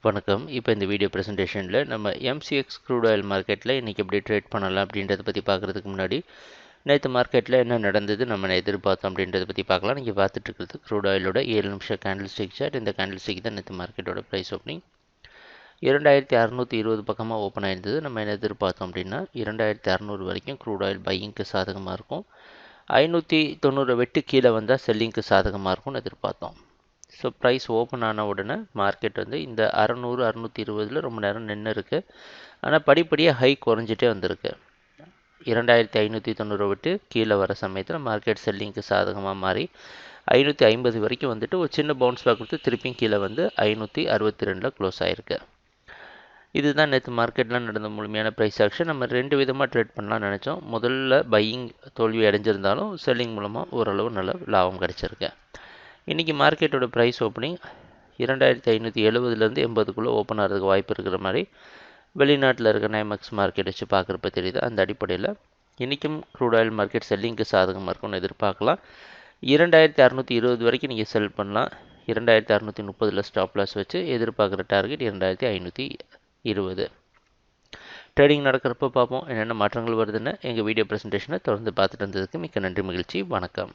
வணக்கம். இப்போ இந்த வீடியோ ப்ரெசன்டேஷனில் நம்ம எம்சிஎக்ஸ் க்ரூட் ஆயில் மார்க்கெட்டில் இன்றைக்கி எப்படி ட்ரேட் பண்ணலாம் அப்படின்றத பற்றி பார்க்குறதுக்கு முன்னாடி நேற்று மார்க்கெட்டில் என்ன நடந்தது நம்ம எதிர்பார்த்தோம் அப்படின்றத பற்றி பார்க்கலாம். நீங்கள் பார்த்துட்டு இருக்கிறது க்ரூட் ஆயிலோட 7 நிமிஷம் கேண்டில் ஸ்டிக் சார்ட். இந்த கேண்டில் ஸ்டிக் தான் நேற்று மார்க்கெட்டோட ப்ரைஸ் ஓப்பனிங் 2620 பக்கமாக ஓப்பன் ஆயிருந்தது. நம்ம என்ன எதிர்பார்த்தோம் அப்படின்னா 2600 வரைக்கும் க்ரூட் ஆயில் பையிங்க்கு சாதகமாக இருக்கும், 590 வெட்டு கீழே வந்தால் செல்லிங்க்கு சாதகமாக இருக்கும்னு எதிர்பார்த்தோம். ஸோ ப்ரைஸ் ஓப்பன் ஆன உடனே மார்க்கெட் வந்து இந்த 600 620 ரொம்ப நேரம் நின்று இருக்குது. ஆனால் படிப்படியாக ஹை குறைஞ்சிட்டே வந்திருக்கு. 2590 விட்டு கீழே வர சமயத்தில் மார்க்கெட் செல்லிங்க்கு சாதகமாக மாறி 550 வரைக்கும் வந்துட்டு ஒரு சின்ன பவுன்ஸ் பேக் கொடுத்து திருப்பியும் கீழே வந்து 562 க்ளோஸ் ஆகிருக்கு. இதுதான் நேற்று மார்க்கெட்டில் நடந்த முழுமையான ப்ரைஸ் ஆக்ஷன். நம்ம 2 விதமாக ட்ரேட் பண்ணலாம்னு நினச்சோம். முதல்ல பையிங் தோல்வி அடைஞ்சிருந்தாலும் செல்லிங் மூலமாக ஓரளவு நல்ல லாபம் கிடச்சிருக்கு. இன்றைக்கி மார்க்கெட்டோட ப்ரைஸ் ஓப்பனிங் 2570லேருந்து 80க்குள்ளே ஓப்பன் ஆகிறதுக்கு வாய்ப்பு இருக்கிற மாதிரி வெளிநாட்டில் இருக்க நைமக்ஸ் மார்க்கெட் வச்சு பார்க்குறப்ப தெரியுது. அந்த அடிப்படையில் இன்றைக்கும் க்ரூட் ஆயில் மார்க்கெட் செல்லிங்க்கு சாதகமாக இருக்கும்னு எதிர்பார்க்கலாம். 2620 வரைக்கும் நீங்கள் செல் பண்ணலாம். 2630 ஸ்டாப் லாஸ் வச்சு எதிர்பார்க்குற டார்கெட் 2520. ட்ரேடிங் நடக்கிறப்ப பார்ப்போம் என்னென்ன மாற்றங்கள் வருதுன்னு. எங்கள் வீடியோ ப்ரெசன்டேஷனை தொடர்ந்து பார்த்துட்டு வந்ததுக்கு மிக்க நன்றி, மகிழ்ச்சி, வணக்கம்.